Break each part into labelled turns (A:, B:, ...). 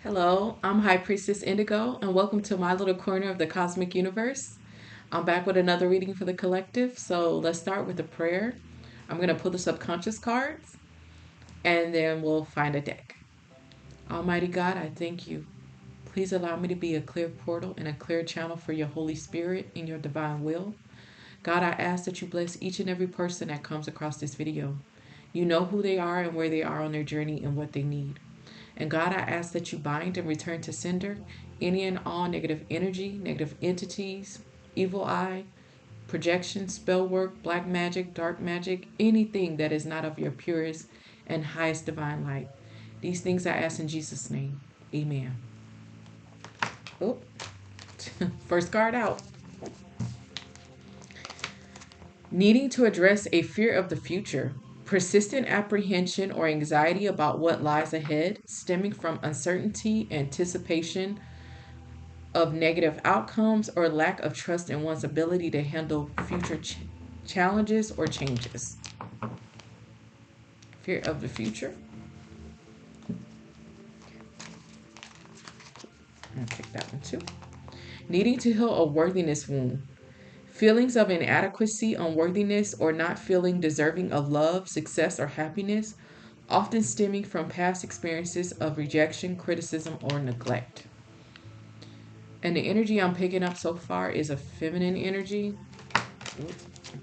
A: Hello, I'm High Priestess Indigo, and welcome to my little corner of the cosmic universe. I'm back with another reading for the collective, so let's start with a prayer. I'm going to pull the subconscious cards, and then we'll find a deck. Almighty God, I thank you. Please allow me to be a clear portal and a clear channel for your Holy Spirit and your divine will. God, I ask that you bless each and every person that comes across this video. You know who they are and where they are on their journey and what they need. And God, I ask that you bind and return to sender any and all negative energy, negative entities, evil eye, projection, spell work, black magic, dark magic, anything that is not of your purest and highest divine light. These things I ask in Jesus' name. Amen. Oh, first card out. Needing to address a fear of the future. Persistent apprehension or anxiety about what lies ahead, stemming from uncertainty, anticipation of negative outcomes, or lack of trust in one's ability to handle future challenges or changes. Fear of the future. I'll take that one too. Needing to heal a worthiness wound. Feelings of inadequacy, unworthiness, or not feeling deserving of love, success, or happiness, often stemming from past experiences of rejection, criticism, or neglect. And the energy I'm picking up so far is a feminine energy.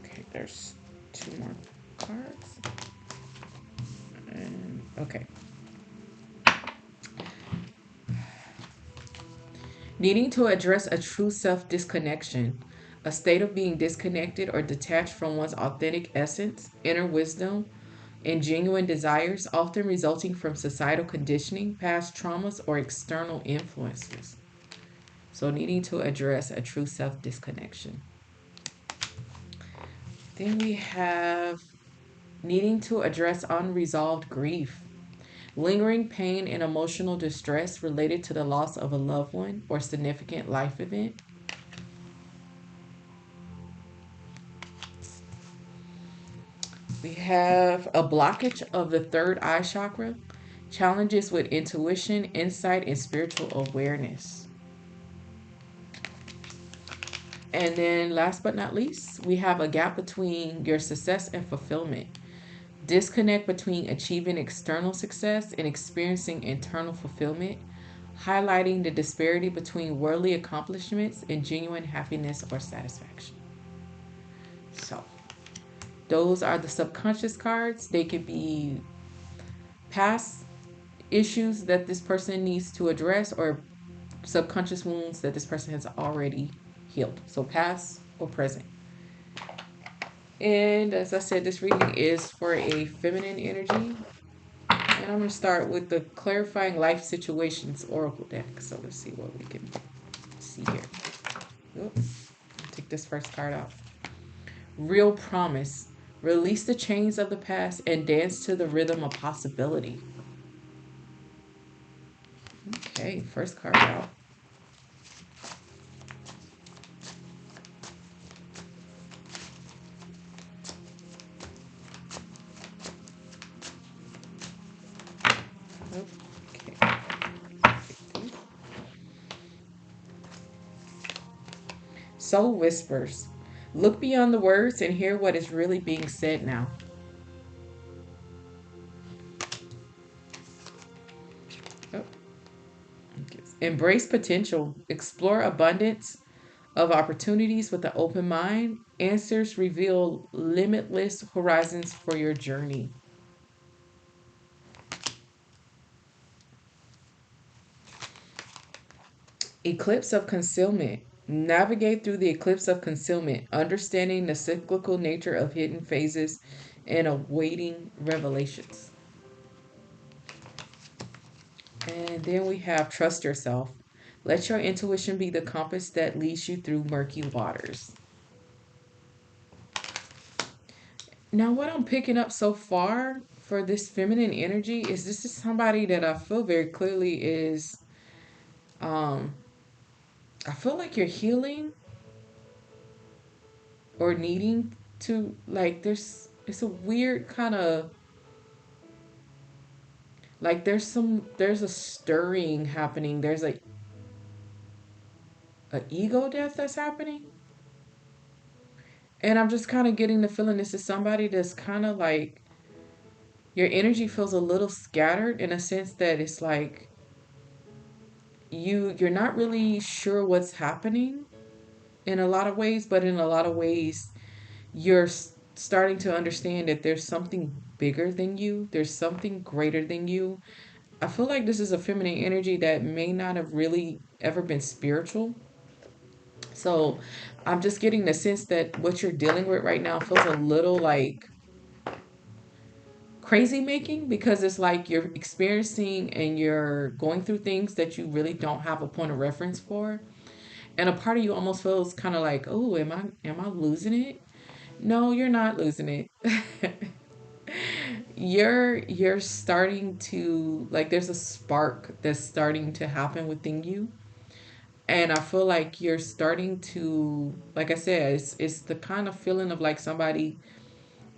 A: Okay, there's two more cards. And okay. Needing to address a true self disconnection, a state of being disconnected or detached from one's authentic essence, inner wisdom, and genuine desires, often resulting from societal conditioning, past traumas, or external influences. So, needing to address a true self disconnection. Then we have needing to address unresolved grief, lingering pain and emotional distress related to the loss of a loved one or significant life event. We have a blockage of the third eye chakra, challenges with intuition, insight, and spiritual awareness. And then last but not least, we have a gap between your success and fulfillment. Disconnect between achieving external success and experiencing internal fulfillment, highlighting the disparity between worldly accomplishments and genuine happiness or satisfaction. So, those are the subconscious cards. They could be past issues that this person needs to address or subconscious wounds that this person has already healed. So, past or present. And as I said, this reading is for a feminine energy. And I'm going to start with the Clarifying Life Situations Oracle deck. So let's see what we can see here. Oops. Take this first card out. Real Promise. Release the chains of the past and dance to the rhythm of possibility. Okay, first card out. Okay. Soul Whispers. Look beyond the words and hear what is really being said now. Oh. Embrace potential. Explore abundance of opportunities with an open mind. Answers reveal limitless horizons for your journey. Eclipse of concealment. Navigate through the eclipse of concealment, understanding the cyclical nature of hidden phases and awaiting revelations. And then we have trust yourself. Let your intuition be the compass that leads you through murky waters. Now, what I'm picking up so far for this feminine energy is this is somebody that I feel very clearly is, um, I feel like you're healing or needing to, like, it's a weird kind of, Like there's a stirring happening. There's a ego death that's happening. And I'm just kind of getting the feeling this is somebody that's kind of like your energy feels a little scattered in a sense that it's like you're not really sure what's happening in a lot of ways, but in a lot of ways you're starting to understand that there's something bigger than you. There's something greater than you. I feel like this is a feminine energy that may not have really ever been spiritual. So I'm just getting the sense that what you're dealing with right now feels a little like crazy making, because it's like you're experiencing and you're going through things that you really don't have a point of reference for. And a part of you almost feels kind of like, oh, am I losing it? No, you're not losing it. You're starting to like there's a spark that's starting to happen within you. And I feel like you're starting to, like I said, it's the kind of feeling of like somebody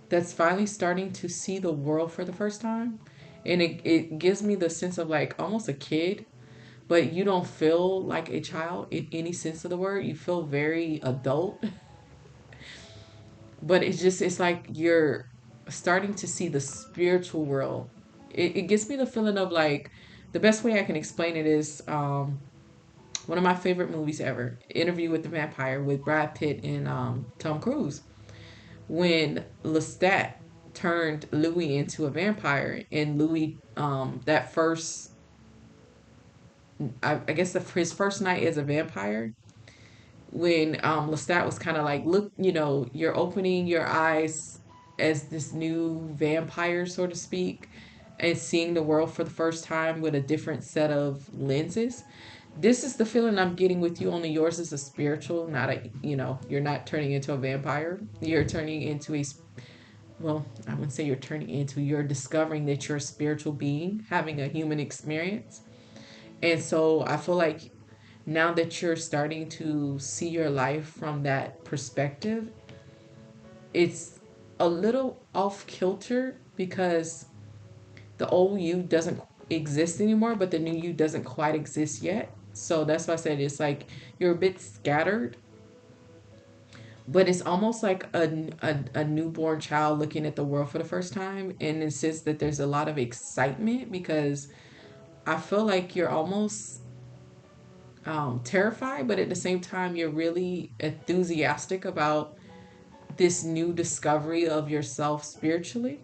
A: that's finally starting to see the world for the first time. And it gives me the sense of like almost a kid, but you don't feel like a child in any sense of the word. You feel very adult, but it's like you're starting to see the spiritual world. It gives me the feeling of like the best way I can explain it is one of my favorite movies ever, Interview with the Vampire with Brad Pitt and Tom Cruise. When Lestat turned Louis into a vampire, and Louis, that first, I guess his first night as a vampire, when Lestat was kind of like, look, you're opening your eyes as this new vampire, so to speak, and seeing the world for the first time with a different set of lenses. This is the feeling I'm getting with you, only yours is a spiritual, not a, you're not turning into a vampire. You're turning into well, I wouldn't say you're discovering that you're a spiritual being having a human experience. And so I feel like now that you're starting to see your life from that perspective, it's a little off kilter because the old you doesn't exist anymore, but the new you doesn't quite exist yet. So that's why I said it's like you're a bit scattered, but it's almost like a newborn child looking at the world for the first time. And it says that there's a lot of excitement because I feel like you're almost terrified, but at the same time, you're really enthusiastic about this new discovery of yourself spiritually.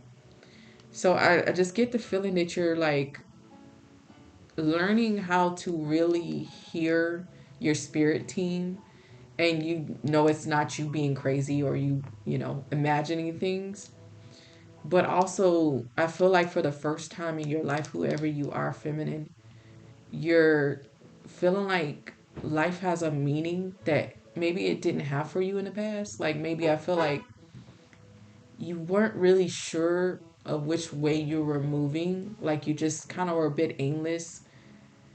A: So I just get the feeling that you're like learning how to really hear your spirit team, and you know it's not you being crazy or you imagining things. But also, I feel like for the first time in your life, whoever you are, feminine, you're feeling like life has a meaning that maybe it didn't have for you in the past. Like maybe I feel like you weren't really sure of which way you were moving. Like you just kind of were a bit aimless.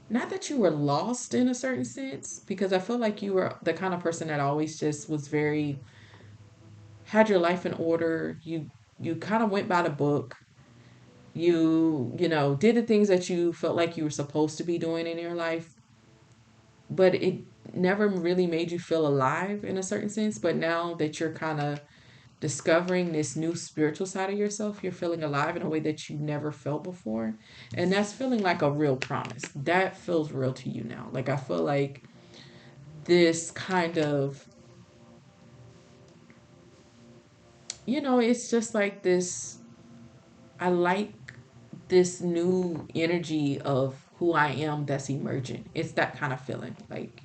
A: Not that you were lost in a certain sense, because I feel like you were the kind of person that always just was very, had your life in order. You kind of went by the book. You did the things that you felt like you were supposed to be doing in your life, but it never really made you feel alive in a certain sense. But now that you're kind of discovering this new spiritual side of yourself, you're feeling alive in a way that you never felt before. And that's feeling like a real promise. That feels real to you now. Like I feel like this kind of, it's just like this. I like this new energy of who I am that's emergent. It's that kind of feeling. Like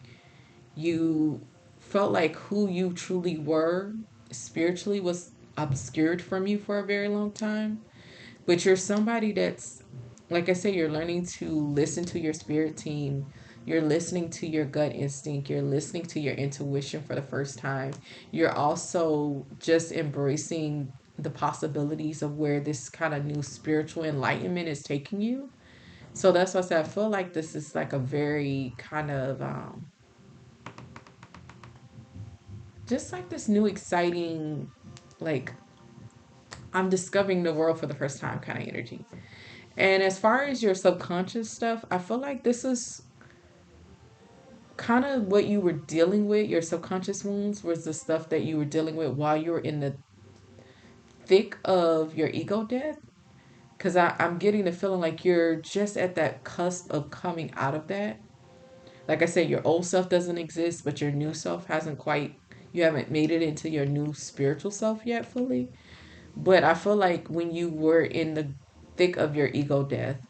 A: you felt like who you truly were spiritually was obscured from you for a very long time. But you're somebody that's, like I said, you're learning to listen to your spirit team. You're listening to your gut instinct. You're listening to your intuition for the first time. You're also just embracing the possibilities of where this kind of new spiritual enlightenment is taking you. So that's why I said I feel like this is like a very kind of just like this new exciting, like I'm discovering the world for the first time kind of energy. And as far as your subconscious stuff, I feel like this is kind of what you were dealing with. Your subconscious wounds was the stuff that you were dealing with while you were in the thick of your ego death. Because I'm getting the feeling like you're just at that cusp of coming out of that. Like I said, your old self doesn't exist, but your new self hasn't quite, you haven't made it into your new spiritual self yet fully. But I feel like when you were in the thick of your ego death,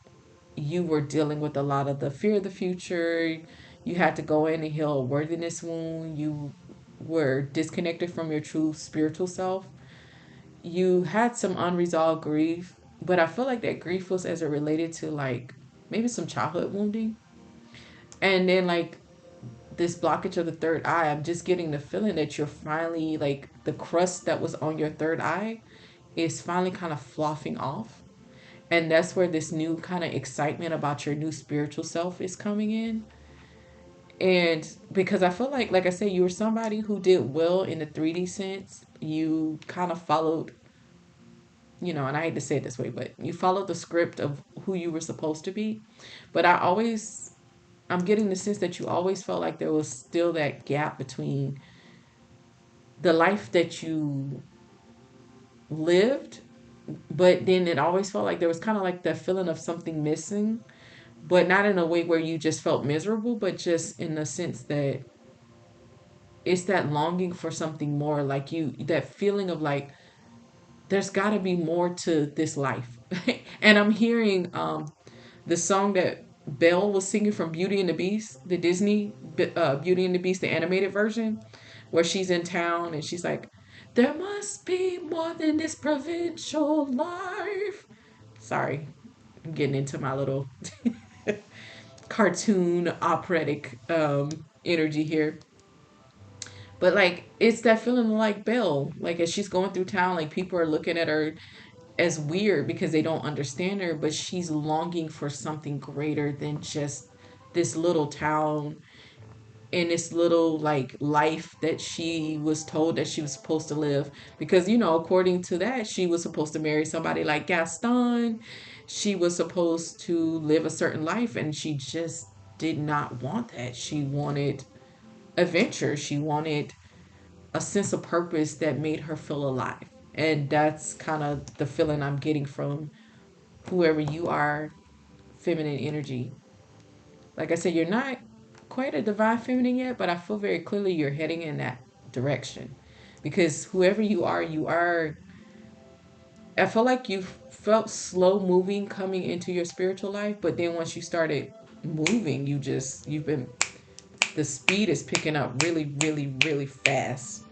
A: you were dealing with a lot of the fear of the future. You had to go in and heal a worthiness wound. You were disconnected from your true spiritual self. You had some unresolved grief, but I feel like that grief was as it related to like maybe some childhood wounding. And then like this blockage of the third eye, I'm just getting the feeling that you're finally like the crust that was on your third eye is finally kind of fluffing off. And that's where this new kind of excitement about your new spiritual self is coming in. And because I feel like I said, you were somebody who did well in the 3D sense. You kind of followed, and I hate to say it this way, but you followed the script of who you were supposed to be. But I'm getting the sense that you always felt like there was still that gap between the life that you lived, but then it always felt like there was kind of like the feeling of something missing, but not in a way where you just felt miserable, but just in the sense that it's that longing for something more, like that feeling of like there's got to be more to this life. And I'm hearing the song that Belle was singing from Beauty and the Beast, the Disney Beauty and the Beast, the animated version, where she's in town and she's like, there must be more than this provincial life. Sorry, I'm getting into my little cartoon operatic energy here. But like it's that feeling like Belle, like as she's going through town, like people are looking at her as weird because they don't understand her, but she's longing for something greater than just this little town and this little like life that she was told that she was supposed to live. Because according to that, she was supposed to marry somebody like Gaston. She was supposed to live a certain life, and she just did not want that. She wanted adventure. She wanted a sense of purpose that made her feel alive. And that's kind of the feeling I'm getting from whoever you are, feminine energy. Like I said, you're not quite a divine feminine yet, but I feel very clearly you're heading in that direction. Because whoever you are, I feel like you felt slow moving coming into your spiritual life, but then once you started moving, you've been, the speed is picking up really, really, really fast.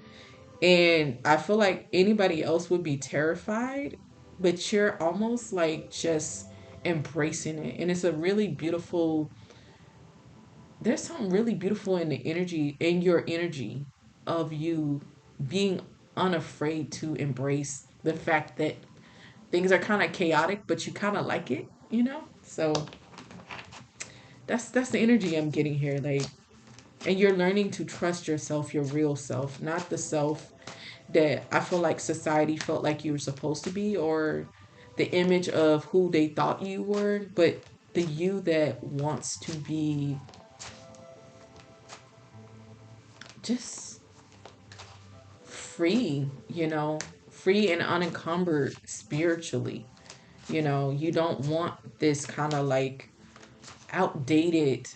A: And I feel like anybody else would be terrified, but you're almost like just embracing it. And it's a really beautiful, there's something really beautiful in the energy, in your energy of you being unafraid to embrace the fact that things are kind of chaotic, but you kind of like it. So that's the energy I'm getting here. Like, and you're learning to trust yourself, your real self, not the self that I feel like society felt like you were supposed to be, or the image of who they thought you were, but the you that wants to be just free and unencumbered spiritually. You don't want this kind of like outdated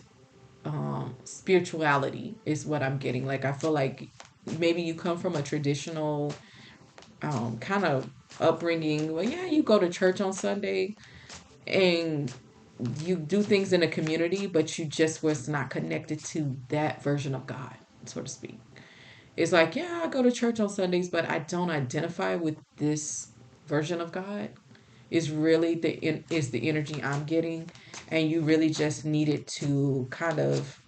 A: spirituality, is what I'm getting. Like, I feel like maybe you come from a traditional kind of upbringing. Well, yeah, you go to church on Sunday and you do things in a community, but you just was not connected to that version of God, so to speak. It's like, yeah, I go to church on Sundays, but I don't identify with this version of God. Is the energy I'm getting, and you really just needed to kind of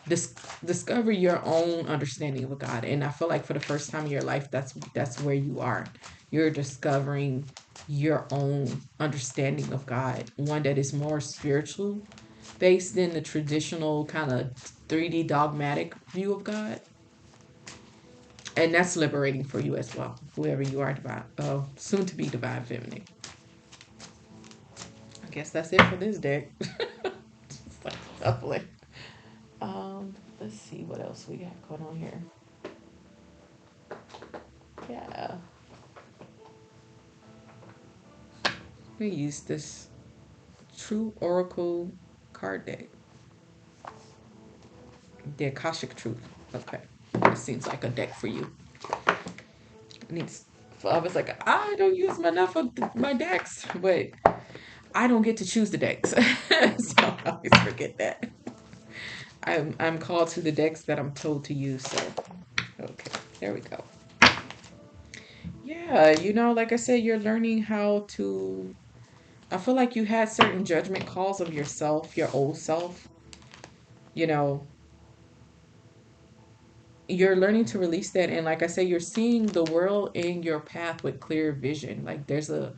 A: dis- discover your own understanding of God. And I feel like for the first time in your life, that's where you are. You're discovering your own understanding of God, one that is more spiritual based than the traditional kind of 3D dogmatic view of God. And that's liberating for you as well, whoever you are, divine, soon to be divine feminine. guess that's it for this deck. Just like shuffling. Let's see what else we got going on here. Yeah, we use this True Oracle card deck. The Akashic Truth. Okay, it seems like a deck for you. It needs. I was like, I don't use enough of my decks, but I don't get to choose the decks, so I always forget that. I'm called to the decks that I'm told to use. So okay, there we go. Yeah, like I said, you're learning how to. I feel like you had certain judgment calls of yourself, your old self. You know, you're learning to release that, and like I said, you're seeing the world in your path with clear vision. Like there's a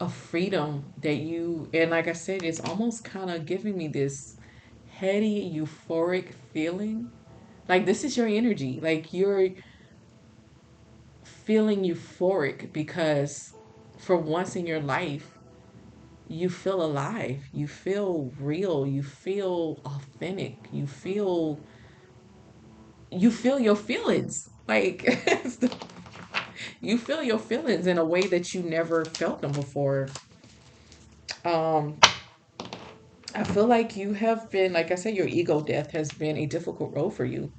A: freedom that you, and like I said, it's almost kind of giving me this heady, euphoric feeling. Like this is your energy. Like you're feeling euphoric because for once in your life you feel alive, you feel real, you feel authentic, you feel your feelings. Like you feel your feelings in a way that you never felt them before. um I feel like you have been, like I said, your ego death has been a difficult road for you,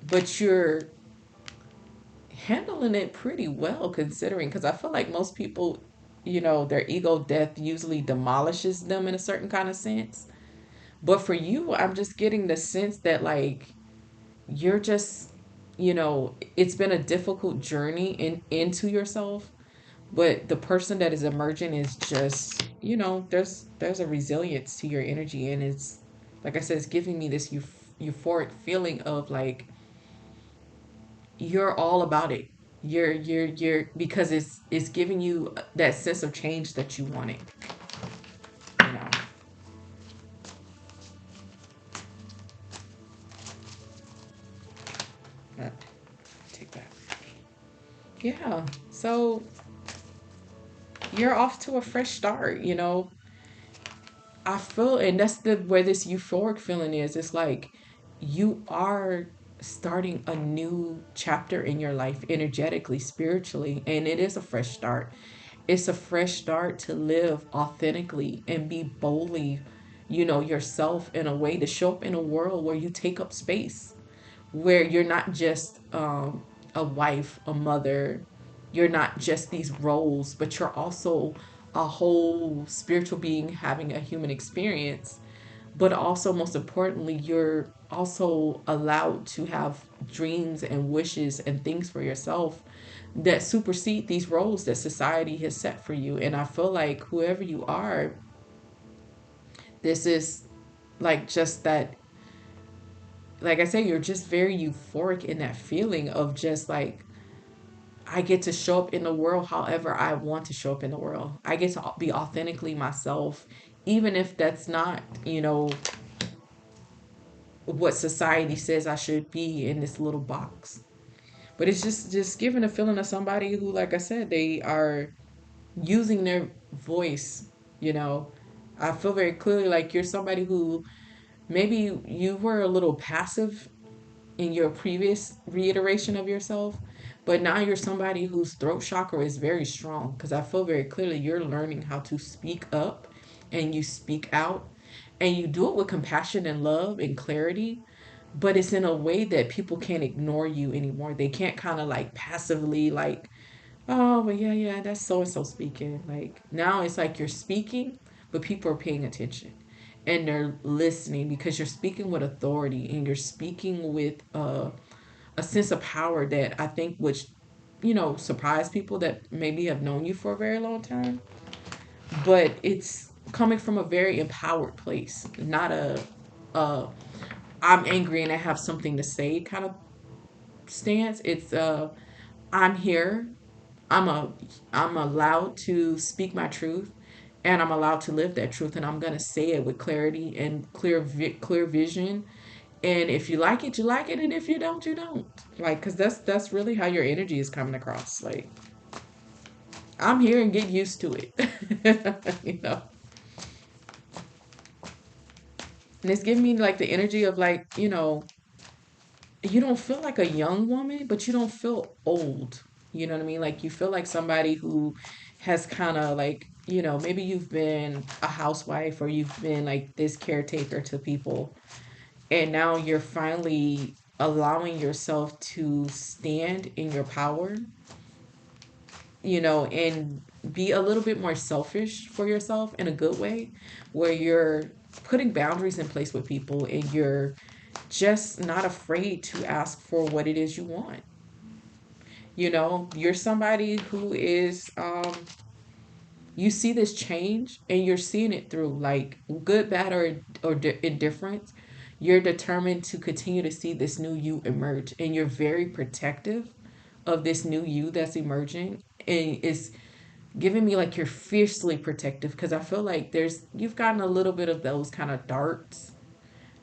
A: but you're handling it pretty well considering, because I feel like most people, their ego death usually demolishes them in a certain kind of sense. But for you, I'm just getting the sense that, like, you're just, it's been a difficult journey into yourself, but the person that is emerging is just, there's a resilience to your energy, and it's like I said, it's giving me this euphoric feeling of like you're all about it. You're because it's giving you that sense of change that you wanted. You know, uh, take that. Yeah. So you're off to a fresh start. I feel, and that's the where this euphoric feeling is. It's like you are starting a new chapter in your life, energetically, spiritually, and it is a fresh start. It's a fresh start to live authentically and be boldly, yourself, in a way to show up in a world where you take up space, where you're not just a wife, a mother, you're not just these roles, but you're also a whole spiritual being having a human experience. But also, most importantly, you're also allowed to have dreams and wishes and things for yourself that supersede these roles that society has set for you. And I feel like whoever you are, this is like just that, like I say, you're just very euphoric in that feeling of just like, I get to show up in the world however I want to show up in the world. I get to be authentically myself, even if that's not, what society says I should be in this little box. But it's just giving a feeling of somebody who, like I said, they are using their voice, you know. I feel very clearly like you're somebody who maybe you were a little passive in your previous reiteration of yourself, but now you're somebody whose throat chakra is very strong, because I feel very clearly you're learning how to speak up and you speak out, and you do it with compassion and love and clarity, but it's in a way that people can't ignore you anymore. They can't kind of like passively like, oh, well, yeah, yeah, that's so and so speaking. Like now it's like you're speaking, but people are paying attention and they're listening because you're speaking with authority and you're speaking with a sense of power that I think which, surprise people that maybe have known you for a very long time. But it's coming from a very empowered place, not a I'm angry and I have something to say kind of stance. It's I'm here. I'm a I'm allowed to speak my truth, and I'm allowed to live that truth, and I'm going to say it with clarity and clear vision. And if you like it, you like it, and if you don't, you don't. Like, cuz that's really how your energy is coming across. Like, I'm here and get used to it. You know, and it's giving me like the energy of like, you don't feel like a young woman, but you don't feel old. You know what I mean? Like you feel like somebody who has kind of like, maybe you've been a housewife or you've been like this caretaker to people, and now you're finally allowing yourself to stand in your power, and be a little bit more selfish for yourself in a good way, where you're putting boundaries in place with people and you're just not afraid to ask for what it is you want. You're somebody who is, you see this change and you're seeing it through like good, bad, or indifference. You're determined to continue to see this new you emerge, and you're very protective of this new you that's emerging. And it's giving me like you're fiercely protective, because I feel like you've gotten a little bit of those kind of darts,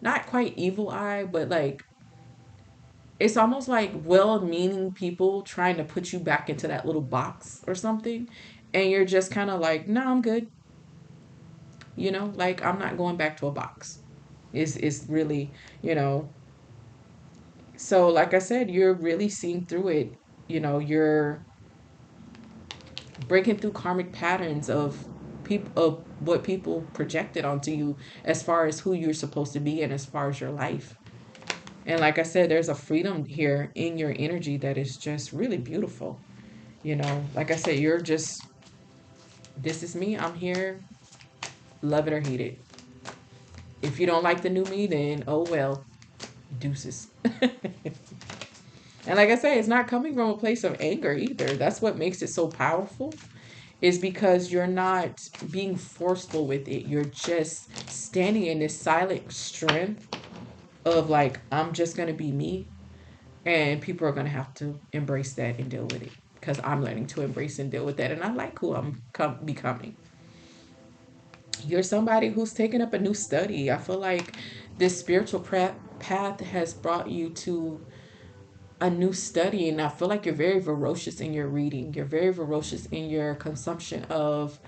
A: not quite evil eye, but like it's almost like well-meaning people trying to put you back into that little box or something, and you're just kind of like, no, I'm good. Like I'm not going back to a box. It's really, you know. So like I said, you're really seeing through it. You're breaking through karmic patterns of what people projected onto you, as far as who you're supposed to be and as far as your life. And like I said, there's a freedom here in your energy that is just really beautiful. Like I said, you're just, this is me. I'm here. Love it or hate it. If you don't like the new me, then oh well, deuces. And like I say, it's not coming from a place of anger either. That's what makes it so powerful, is because you're not being forceful with it. You're just standing in this silent strength of like, I'm just going to be me. And people are going to have to embrace that and deal with it, because I'm learning to embrace and deal with that. And I like who I'm becoming. You're somebody who's taken up a new study. I feel like this spiritual path has brought you to a new study, and I feel like you're very ferocious in your reading. You're very ferocious in your consumption of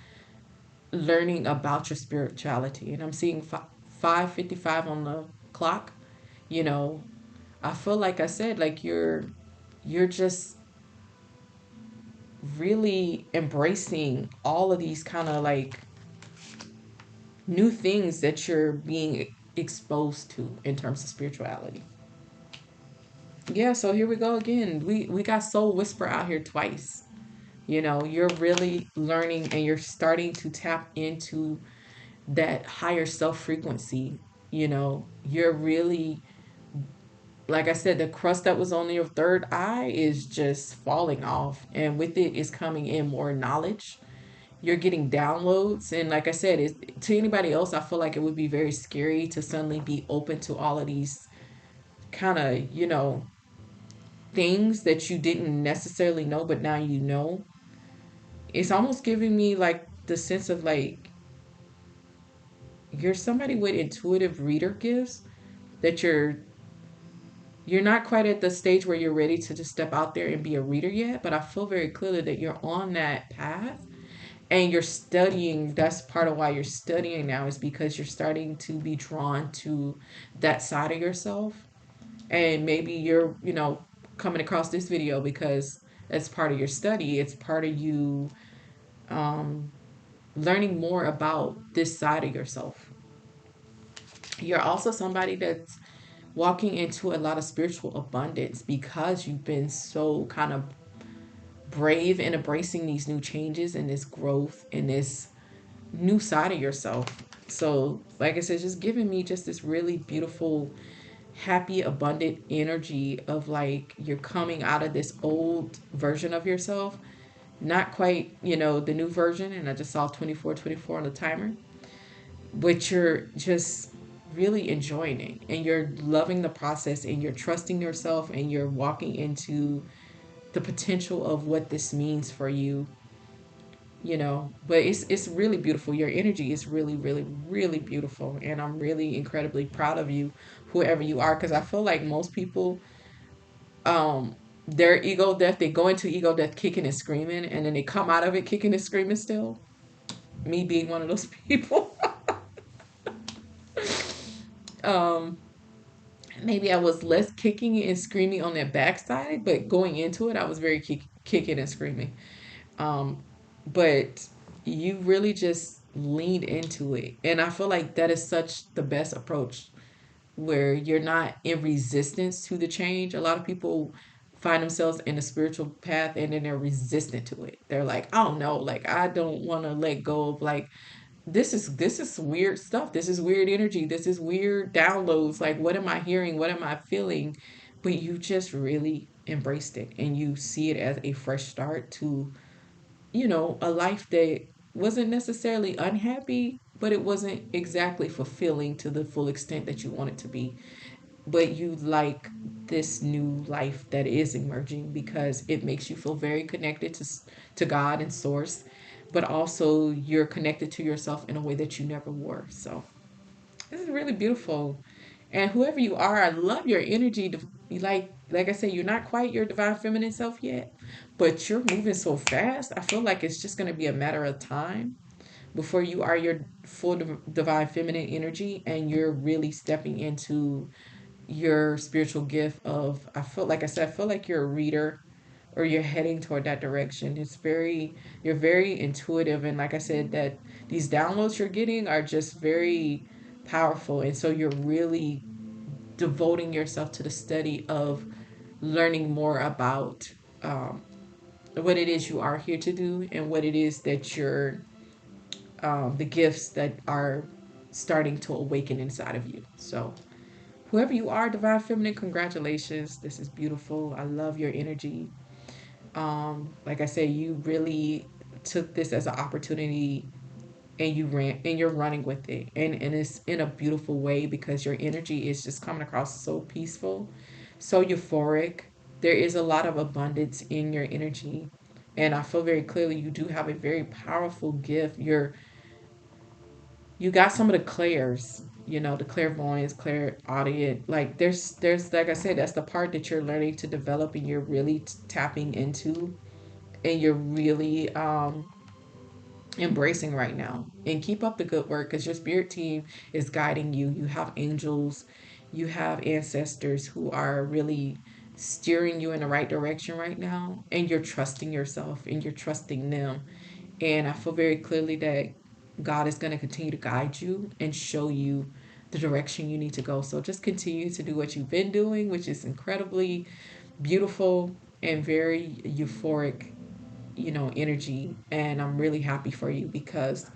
A: learning about your spirituality. And I'm seeing 5:55 on the clock. You know, I feel like I said, like you're just really embracing all of these kind of like new things that you're being exposed to in terms of spirituality. Yeah, so here we go again. We got Soul Whisper out here twice. You're really learning and you're starting to tap into that higher self frequency. You're really, like I said, the crust that was on your third eye is just falling off, and with it is coming in more knowledge. You're getting downloads, and like I said, to anybody else, I feel like it would be very scary to suddenly be open to all of these kind of, things that you didn't necessarily know, but now you know. It's almost giving me like the sense of like you're somebody with intuitive reader gifts, that you're not quite at the stage where you're ready to just step out there and be a reader yet, but I feel very clearly that you're on that path, and you're studying. That's part of why you're studying now, is because you're starting to be drawn to that side of yourself. And maybe you're, coming across this video because it's part of your study. It's part of you, um, learning more about this side of yourself. You're also somebody that's walking into a lot of spiritual abundance, because you've been so kind of brave in embracing these new changes and this growth and this new side of yourself. So, like I said, just giving me just this really beautiful, happy, abundant energy of like you're coming out of this old version of yourself. Not quite, the new version. And I just saw 2424 on the timer, but you're just really enjoying it, and you're loving the process, and you're trusting yourself, and you're walking into the potential of what this means for you. But it's really beautiful. Your energy is really, really, really beautiful, and I'm really incredibly proud of you, whoever you are, because I feel like most people, um their ego death, they go into ego death kicking and screaming, and then they come out of it kicking and screaming still. Me being one of those people. um, Maybe I was less kicking and screaming on that backside, but going into it, I was very kicking and screaming. Um, but you really just leaned into it. And I feel like that is such the best approach where you're not in resistance to the change. A lot of people find themselves in a spiritual path and then they're resistant to it. They're like, oh no, like I don't want to let go of like this is weird stuff. This is weird energy. This is weird downloads. Like what am I hearing? What am I feeling? But you just really embraced it and you see it as a fresh start to, a life that wasn't necessarily unhappy, but it wasn't exactly fulfilling to the full extent that you want it to be. But you like this new life that is emerging because it makes you feel very connected to God and source, but also you're connected to yourself in a way that you never were. So this is really beautiful. And whoever you are, I love your energy. Like I said, you're not quite your divine feminine self yet, but you're moving so fast. I feel like it's just going to be a matter of time before you are your full divine feminine energy, and you're really stepping into your spiritual gift of. I feel like I said, I feel like you're a reader, or you're heading toward that direction. You're very intuitive, and like I said, that these downloads you're getting are just very powerful, and so you're really devoting yourself to the study of learning more about what it is you are here to do and what it is that you're the gifts that are starting to awaken inside of you. So whoever you are, divine feminine, congratulations. This is beautiful. I love your energy. Like I said, you really took this as an opportunity and you ran and you're running with it, and it's in a beautiful way because your energy is just coming across so peaceful, so euphoric. There is a lot of abundance in your energy, and I feel very clearly you do have a very powerful gift. You got some of the clairs, the clairvoyance, clairaudient. Like there's like I said, that's the part that you're learning to develop and you're really tapping into, and you're really embracing right now. And keep up the good work because your spirit team is guiding you. You have angels, you have ancestors who are really steering you in the right direction right now, and you're trusting yourself and you're trusting them. And I feel very clearly that God is going to continue to guide you and show you the direction you need to go. So just continue to do what you've been doing, which is incredibly beautiful and very euphoric, energy. And I'm really happy for you because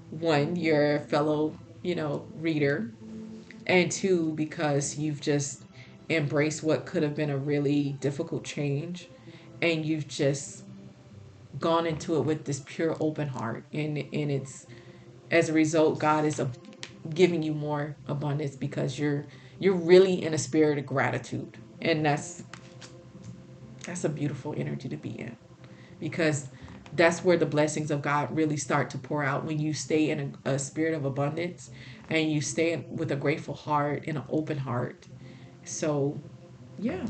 A: one, you're a fellow, reader, and two, because you've just embraced what could have been a really difficult change, and you've just gone into it with this pure open heart, and it's as a result, God is giving you more abundance because you're really in a spirit of gratitude, and that's a beautiful energy to be in because that's where the blessings of God really start to pour out when you stay in a spirit of abundance and you stay with a grateful heart and an open heart. So, yeah.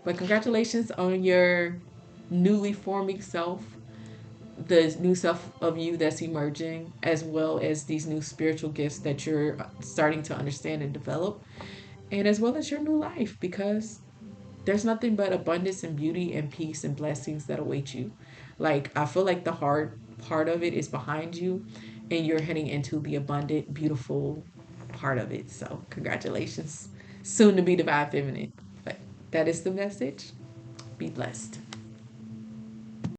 A: But congratulations on your newly forming self, the new self of you that's emerging, as well as these new spiritual gifts that you're starting to understand and develop, and as well as your new life because there's nothing but abundance and beauty and peace and blessings that await you. Like, I feel like the hard part of it is behind you, and you're heading into the abundant, beautiful part of it. So, congratulations. Soon to be divine feminine. But that is the message. Be blessed.